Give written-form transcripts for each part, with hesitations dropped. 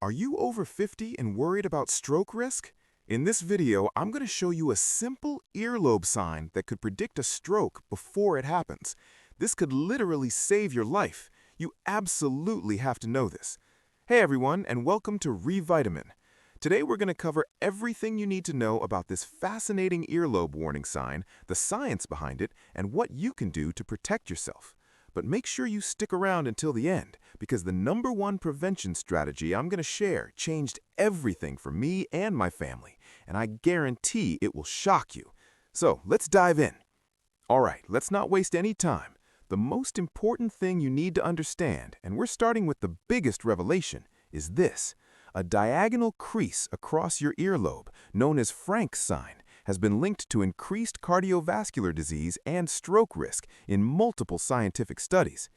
Are you over 50 and worried about stroke risk? In this video, I'm going to show you a simple earlobe sign that could predict a stroke before it happens. This could literally save your life. You absolutely have to know this. Hey everyone, and welcome to Revitamen. Today we're going to cover everything you need to know about this fascinating earlobe warning sign, the science behind it, and what you can do to protect yourself. But make sure you stick around until the end, because the #1 prevention strategy I'm going to share changed everything for me and my family, and I guarantee it will shock you. So let's dive in. All right, let's not waste any time. The most important thing you need to understand, and we're starting with the biggest revelation, is this. A diagonal crease across your earlobe, known as Frank's sign, has been linked to increased cardiovascular disease and stroke risk in multiple scientific studies.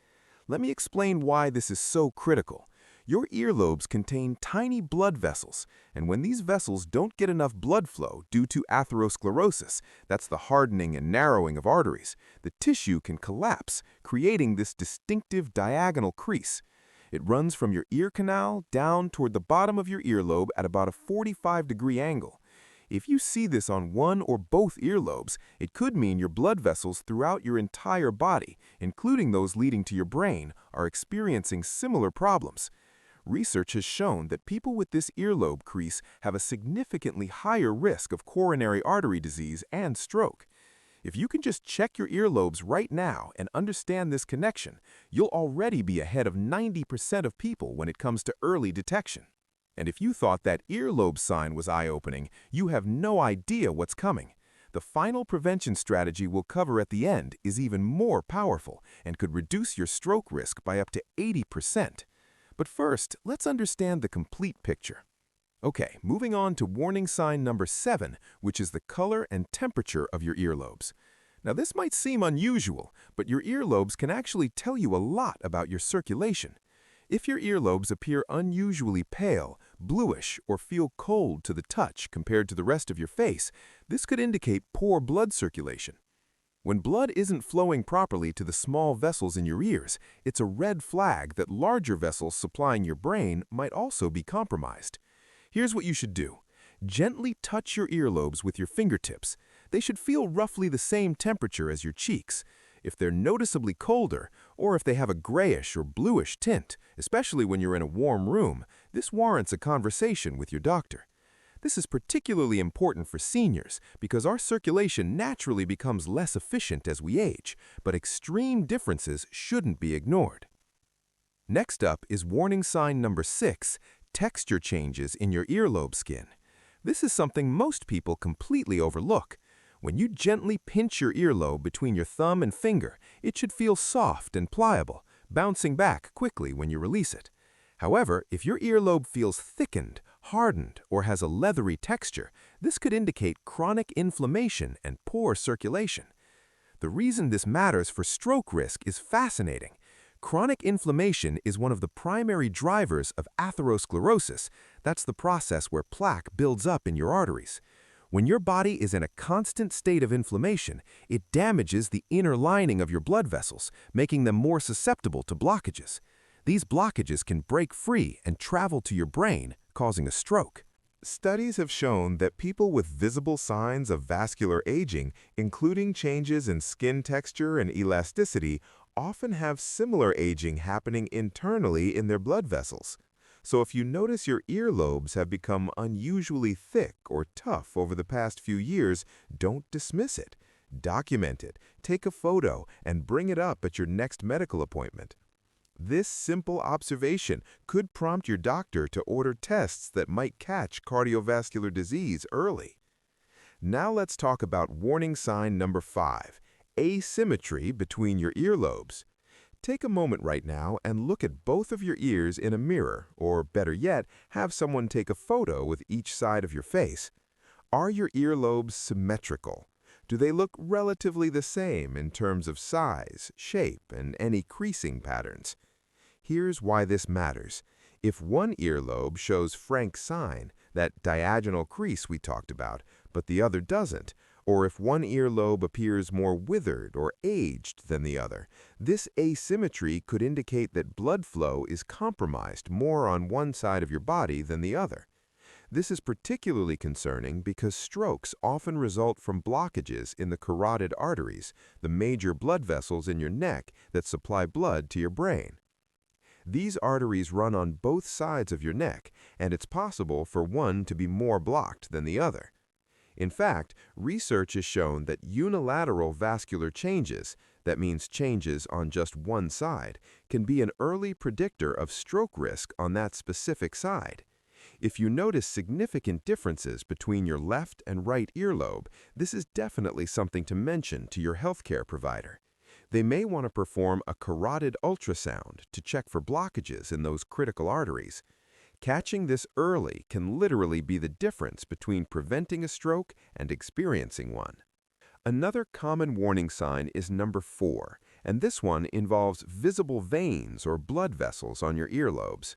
Let me explain why this is so critical. Your earlobes contain tiny blood vessels, and when these vessels don't get enough blood flow due to atherosclerosis, that's the hardening and narrowing of arteries, the tissue can collapse, creating this distinctive diagonal crease. It runs from your ear canal down toward the bottom of your earlobe at about a 45-degree angle. If you see this on one or both earlobes, it could mean your blood vessels throughout your entire body, including those leading to your brain, are experiencing similar problems. Research has shown that people with this earlobe crease have a significantly higher risk of coronary artery disease and stroke. If you can just check your earlobes right now and understand this connection, you'll already be ahead of 90% of people when it comes to early detection. And if you thought that earlobe sign was eye-opening, you have no idea what's coming. The final prevention strategy we'll cover at the end is even more powerful and could reduce your stroke risk by up to 80%. But first, let's understand the complete picture. Okay, moving on to warning sign number 7, which is the color and temperature of your earlobes. Now this might seem unusual, but your earlobes can actually tell you a lot about your circulation. If your earlobes appear unusually pale, bluish, or feel cold to the touch compared to the rest of your face, this could indicate poor blood circulation. When blood isn't flowing properly to the small vessels in your ears, it's a red flag that larger vessels supplying your brain might also be compromised. Here's what you should do. Gently touch your earlobes with your fingertips. They should feel roughly the same temperature as your cheeks. If they're noticeably colder, or if they have a grayish or bluish tint, especially when you're in a warm room, this warrants a conversation with your doctor. This is particularly important for seniors because our circulation naturally becomes less efficient as we age, but extreme differences shouldn't be ignored. Next up is warning sign number 6, texture changes in your earlobe skin. This is something most people completely overlook. When you gently pinch your earlobe between your thumb and finger, it should feel soft and pliable, bouncing back quickly when you release it. However, if your earlobe feels thickened, hardened, or has a leathery texture, this could indicate chronic inflammation and poor circulation. The reason this matters for stroke risk is fascinating. Chronic inflammation is one of the primary drivers of atherosclerosis. That's the process where plaque builds up in your arteries. When your body is in a constant state of inflammation, it damages the inner lining of your blood vessels, making them more susceptible to blockages. These blockages can break free and travel to your brain, causing a stroke. Studies have shown that people with visible signs of vascular aging, including changes in skin texture and elasticity, often have similar aging happening internally in their blood vessels. So if you notice your earlobes have become unusually thick or tough over the past few years, don't dismiss it. Document it, take a photo, and bring it up at your next medical appointment. This simple observation could prompt your doctor to order tests that might catch cardiovascular disease early. Now let's talk about warning sign number 5, asymmetry between your earlobes. Take a moment right now and look at both of your ears in a mirror, or better yet, have someone take a photo with each side of your face. Are your earlobes symmetrical? Do they look relatively the same in terms of size, shape, and any creasing patterns? Here's why this matters. If one earlobe shows Frank's sign, that diagonal crease we talked about, but the other doesn't, or if one earlobe appears more withered or aged than the other. This asymmetry could indicate that blood flow is compromised more on one side of your body than the other. This is particularly concerning because strokes often result from blockages in the carotid arteries, the major blood vessels in your neck that supply blood to your brain. These arteries run on both sides of your neck, and it's possible for one to be more blocked than the other. In fact, research has shown that unilateral vascular changes, that means changes on just one side, can be an early predictor of stroke risk on that specific side. If you notice significant differences between your left and right earlobe, this is definitely something to mention to your healthcare provider. They may want to perform a carotid ultrasound to check for blockages in those critical arteries. Catching this early can literally be the difference between preventing a stroke and experiencing one. Another common warning sign is number 4, and this one involves visible veins or blood vessels on your earlobes.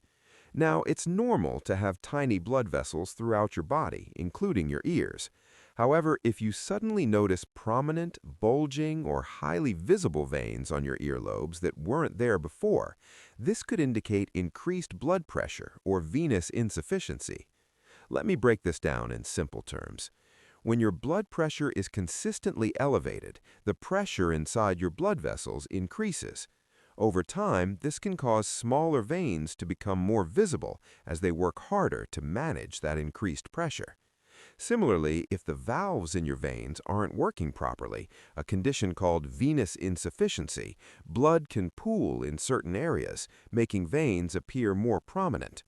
Now, it's normal to have tiny blood vessels throughout your body, including your ears. However, if you suddenly notice prominent, bulging, or highly visible veins on your earlobes that weren't there before, this could indicate increased blood pressure or venous insufficiency. Let me break this down in simple terms. When your blood pressure is consistently elevated, the pressure inside your blood vessels increases. Over time, this can cause smaller veins to become more visible as they work harder to manage that increased pressure. Similarly, if the valves in your veins aren't working properly, a condition called venous insufficiency, blood can pool in certain areas, making veins appear more prominent.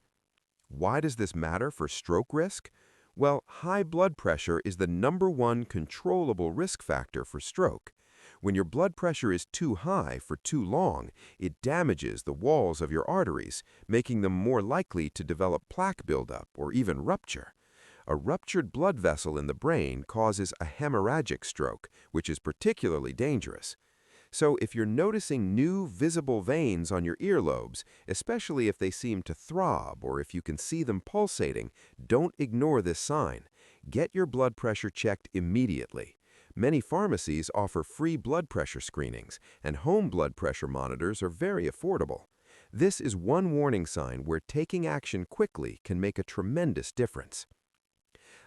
Why does this matter for stroke risk? Well, high blood pressure is the #1 controllable risk factor for stroke. When your blood pressure is too high for too long, it damages the walls of your arteries, making them more likely to develop plaque buildup or even rupture. A ruptured blood vessel in the brain causes a hemorrhagic stroke, which is particularly dangerous. So if you're noticing new visible veins on your earlobes, especially if they seem to throb or if you can see them pulsating, don't ignore this sign. Get your blood pressure checked immediately. Many pharmacies offer free blood pressure screenings, and home blood pressure monitors are very affordable. This is one warning sign where taking action quickly can make a tremendous difference.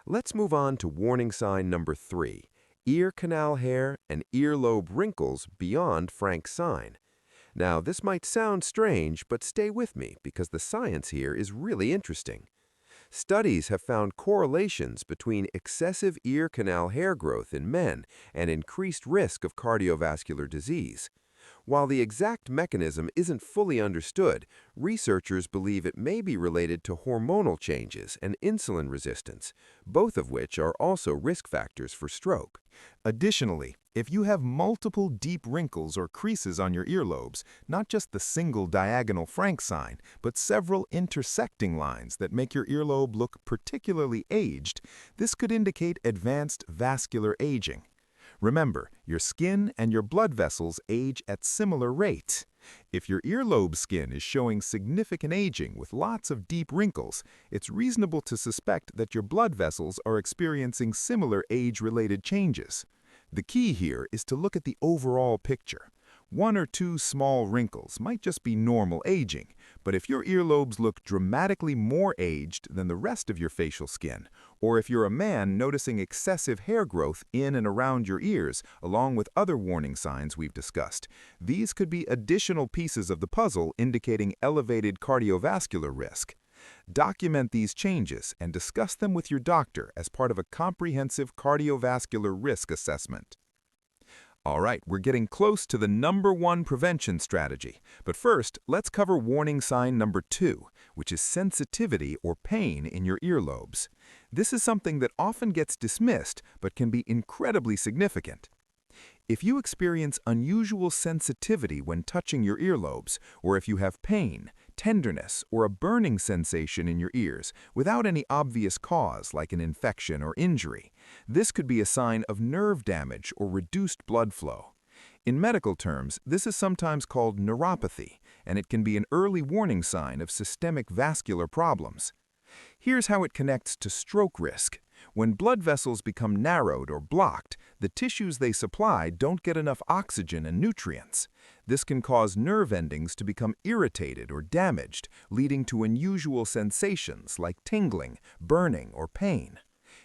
Let's move on to warning sign number 3, ear canal hair and earlobe wrinkles beyond Frank's sign. Now, this might sound strange, but stay with me because the science here is really interesting. Studies have found correlations between excessive ear canal hair growth in men and increased risk of cardiovascular disease. While the exact mechanism isn't fully understood, researchers believe it may be related to hormonal changes and insulin resistance, both of which are also risk factors for stroke. Additionally, if you have multiple deep wrinkles or creases on your earlobes, not just the single diagonal Frank sign, but several intersecting lines that make your earlobe look particularly aged, this could indicate advanced vascular aging. Remember, your skin and your blood vessels age at similar rates. If your earlobe skin is showing significant aging with lots of deep wrinkles, it's reasonable to suspect that your blood vessels are experiencing similar age-related changes. The key here is to look at the overall picture. 1 or 2 small wrinkles might just be normal aging, but if your earlobes look dramatically more aged than the rest of your facial skin, or if you're a man noticing excessive hair growth in and around your ears, along with other warning signs we've discussed, these could be additional pieces of the puzzle indicating elevated cardiovascular risk. Document these changes and discuss them with your doctor as part of a comprehensive cardiovascular risk assessment. All right, we're getting close to the #1 prevention strategy, but first, let's cover warning sign number 2, which is sensitivity or pain in your earlobes. This is something that often gets dismissed, but can be incredibly significant. If you experience unusual sensitivity when touching your earlobes, or if you have pain, tenderness, or a burning sensation in your ears without any obvious cause like an infection or injury, this could be a sign of nerve damage or reduced blood flow. In medical terms, this is sometimes called neuropathy, and it can be an early warning sign of systemic vascular problems. Here's how it connects to stroke risk. When blood vessels become narrowed or blocked, the tissues they supply don't get enough oxygen and nutrients. This can cause nerve endings to become irritated or damaged, leading to unusual sensations like tingling, burning, or pain.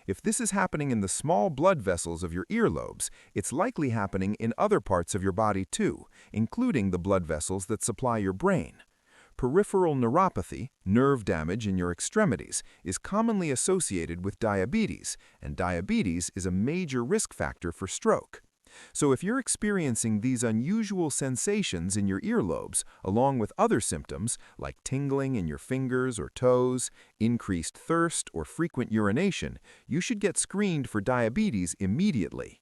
If this is happening in the small blood vessels of your earlobes, it's likely happening in other parts of your body too, including the blood vessels that supply your brain. Peripheral neuropathy, nerve damage in your extremities, is commonly associated with diabetes, and diabetes is a major risk factor for stroke. So if you're experiencing these unusual sensations in your earlobes, along with other symptoms like tingling in your fingers or toes, increased thirst, or frequent urination, you should get screened for diabetes immediately.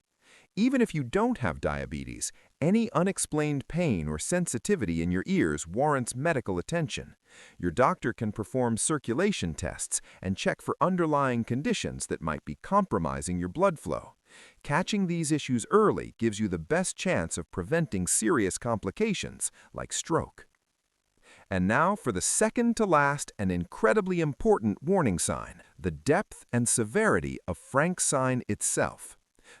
Even if you don't have diabetes, any unexplained pain or sensitivity in your ears warrants medical attention. Your doctor can perform circulation tests and check for underlying conditions that might be compromising your blood flow. Catching these issues early gives you the best chance of preventing serious complications like stroke. And now for the second to last and incredibly important warning sign, the depth and severity of Frank's sign itself.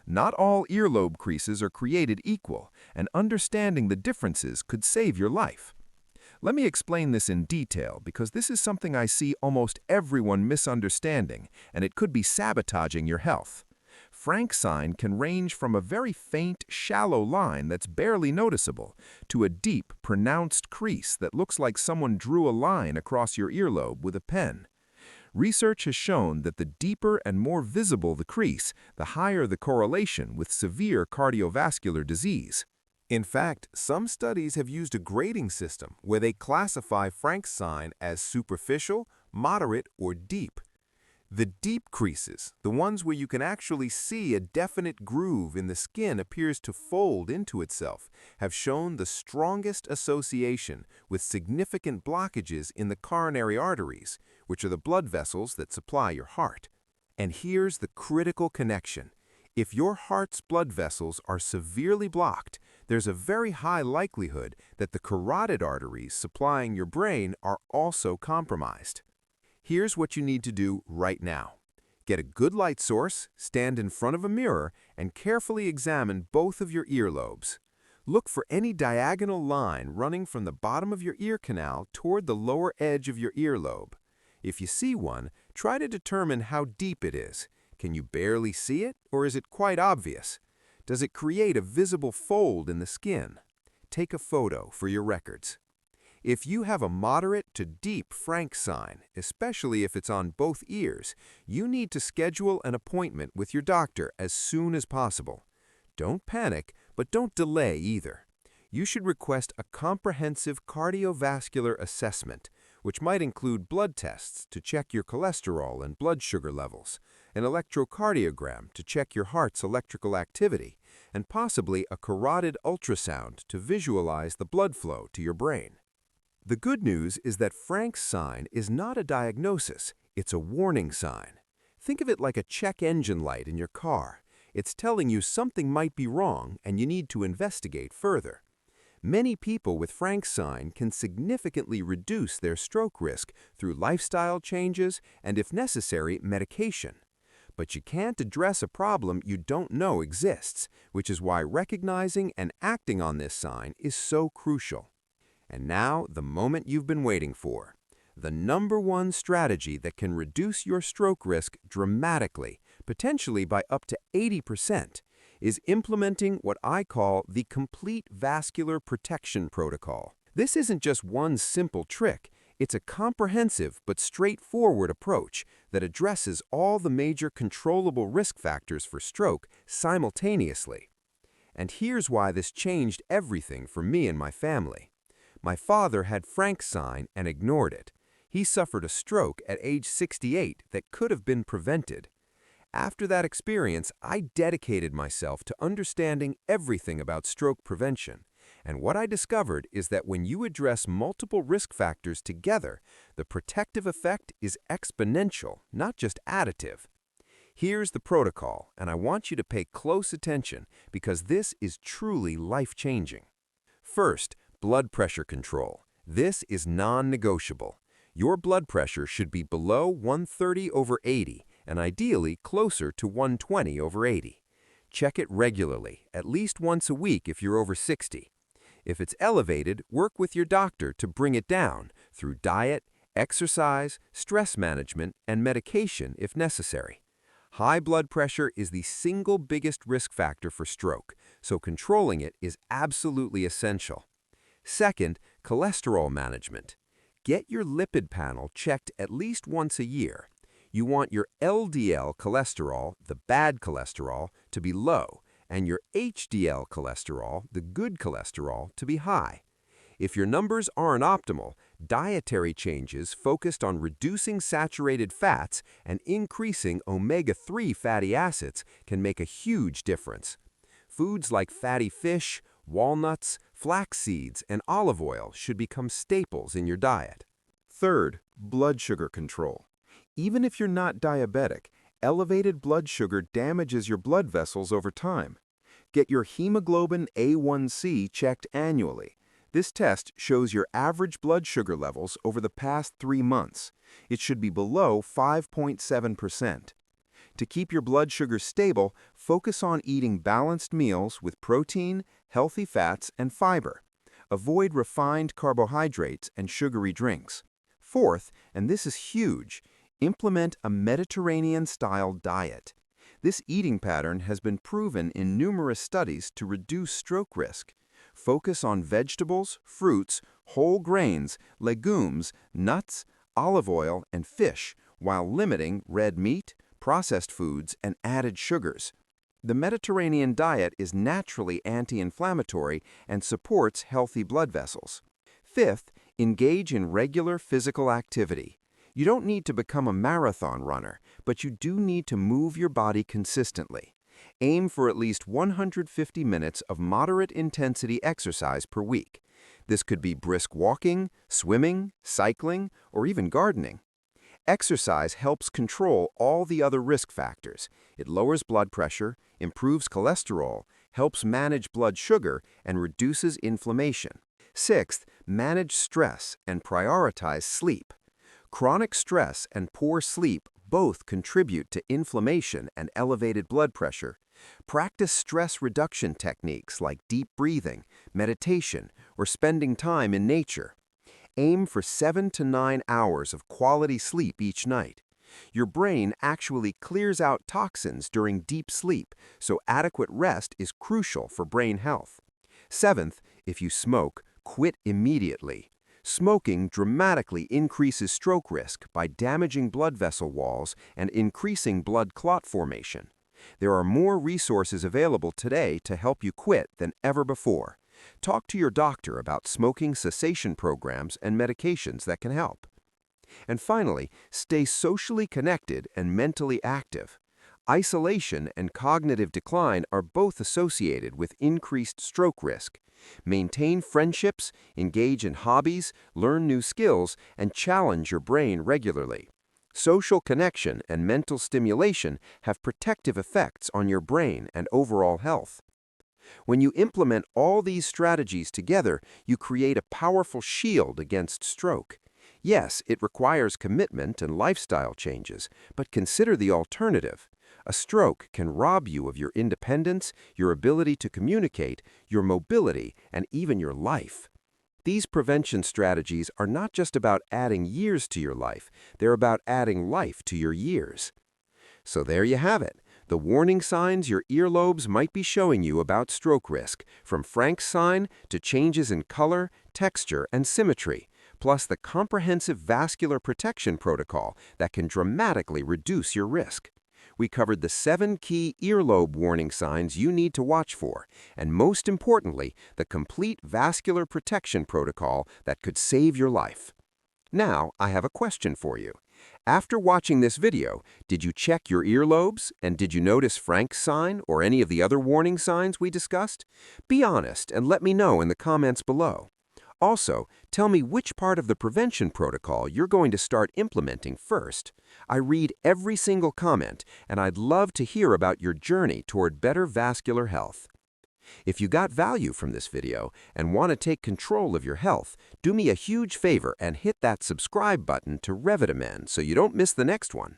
Not all earlobe creases are created equal, and understanding the differences could save your life. Let me explain this in detail because this is something I see almost everyone misunderstanding, and it could be sabotaging your health. Frank's sign can range from a very faint, shallow line that's barely noticeable to a deep, pronounced crease that looks like someone drew a line across your earlobe with a pen. Research has shown that the deeper and more visible the crease, the higher the correlation with severe cardiovascular disease. In fact, some studies have used a grading system where they classify Frank's sign as superficial, moderate, or deep. The deep creases, the ones where you can actually see a definite groove in the skin appears to fold into itself, have shown the strongest association with significant blockages in the coronary arteries, which are the blood vessels that supply your heart. And here's the critical connection. If your heart's blood vessels are severely blocked, there's a very high likelihood that the carotid arteries supplying your brain are also compromised. Here's what you need to do right now. Get a good light source, stand in front of a mirror, and carefully examine both of your earlobes. Look for any diagonal line running from the bottom of your ear canal toward the lower edge of your earlobe. If you see one, try to determine how deep it is. Can you barely see it, or is it quite obvious? Does it create a visible fold in the skin? Take a photo for your records. If you have a moderate to deep Frank's sign, especially if it's on both ears, you need to schedule an appointment with your doctor as soon as possible. Don't panic, but don't delay either. You should request a comprehensive cardiovascular assessment, which might include blood tests to check your cholesterol and blood sugar levels, an electrocardiogram to check your heart's electrical activity, and possibly a carotid ultrasound to visualize the blood flow to your brain. The good news is that Frank's sign is not a diagnosis, it's a warning sign. Think of it like a check engine light in your car. It's telling you something might be wrong and you need to investigate further. Many people with Frank's sign can significantly reduce their stroke risk through lifestyle changes and, if necessary, medication. But you can't address a problem you don't know exists, which is why recognizing and acting on this sign is so crucial. And now, the moment you've been waiting for. The #1 strategy that can reduce your stroke risk dramatically, potentially by up to 80%, is implementing what I call the Complete Vascular Protection Protocol. This isn't just one simple trick, it's a comprehensive but straightforward approach that addresses all the major controllable risk factors for stroke simultaneously. And here's why this changed everything for me and my family. My father had Frank's sign and ignored it. He suffered a stroke at age 68 that could have been prevented. After that experience, I dedicated myself to understanding everything about stroke prevention. And what I discovered is that when you address multiple risk factors together, the protective effect is exponential, not just additive. Here's the protocol, and I want you to pay close attention because this is truly life-changing. First, blood pressure control. This is non-negotiable. Your blood pressure should be below 130/80, and ideally closer to 120/80. Check it regularly, at least once a week if you're over 60. If it's elevated, work with your doctor to bring it down through diet, exercise, stress management, and medication if necessary. High blood pressure is the single biggest risk factor for stroke, so controlling it is absolutely essential. Second, cholesterol management. Get your lipid panel checked at least once a year. You want your LDL cholesterol, the bad cholesterol, to be low, and your HDL cholesterol, the good cholesterol, to be high. If your numbers aren't optimal, dietary changes focused on reducing saturated fats and increasing omega-3 fatty acids can make a huge difference. Foods like fatty fish, walnuts, flax seeds, and olive oil should become staples in your diet. Third, blood sugar control. Even if you're not diabetic, elevated blood sugar damages your blood vessels over time. Get your hemoglobin A1C checked annually. This test shows your average blood sugar levels over the past 3 months. It should be below 5.7%. To keep your blood sugar stable, focus on eating balanced meals with protein, healthy fats, and fiber. Avoid refined carbohydrates and sugary drinks. Fourth, and this is huge, implement a Mediterranean-style diet. This eating pattern has been proven in numerous studies to reduce stroke risk. Focus on vegetables, fruits, whole grains, legumes, nuts, olive oil, and fish, while limiting red meat, processed foods, and added sugars. The Mediterranean diet is naturally anti-inflammatory and supports healthy blood vessels. Fifth, engage in regular physical activity. You don't need to become a marathon runner, but you do need to move your body consistently. Aim for at least 150 minutes of moderate intensity exercise per week. This could be brisk walking, swimming, cycling, or even gardening. Exercise helps control all the other risk factors. It lowers blood pressure, improves cholesterol, helps manage blood sugar, and reduces inflammation. Sixth, manage stress and prioritize sleep. Chronic stress and poor sleep both contribute to inflammation and elevated blood pressure. Practice stress reduction techniques like deep breathing, meditation, or spending time in nature. Aim for 7 to 9 hours of quality sleep each night. Your brain actually clears out toxins during deep sleep, so adequate rest is crucial for brain health. Seventh, if you smoke, quit immediately. Smoking dramatically increases stroke risk by damaging blood vessel walls and increasing blood clot formation. There are more resources available today to help you quit than ever before. Talk to your doctor about smoking cessation programs and medications that can help. And finally, stay socially connected and mentally active. Isolation and cognitive decline are both associated with increased stroke risk. Maintain friendships, engage in hobbies, learn new skills, and challenge your brain regularly. Social connection and mental stimulation have protective effects on your brain and overall health. When you implement all these strategies together, you create a powerful shield against stroke. Yes, it requires commitment and lifestyle changes, but consider the alternative. A stroke can rob you of your independence, your ability to communicate, your mobility, and even your life. These prevention strategies are not just about adding years to your life, they're about adding life to your years. So there you have it, the warning signs your earlobes might be showing you about stroke risk, from Frank's sign to changes in color, texture, and symmetry, plus the comprehensive vascular protection protocol that can dramatically reduce your risk. We covered the 7 key earlobe warning signs you need to watch for, and most importantly, the Complete Vascular Protection Protocol that could save your life. Now, I have a question for you. After watching this video, did you check your earlobes, and did you notice Frank's sign or any of the other warning signs we discussed? Be honest and let me know in the comments below. Also, tell me which part of the prevention protocol you're going to start implementing first. I read every single comment, and I'd love to hear about your journey toward better vascular health. If you got value from this video and want to take control of your health, do me a huge favor and hit that subscribe button to Revitamen so you don't miss the next one.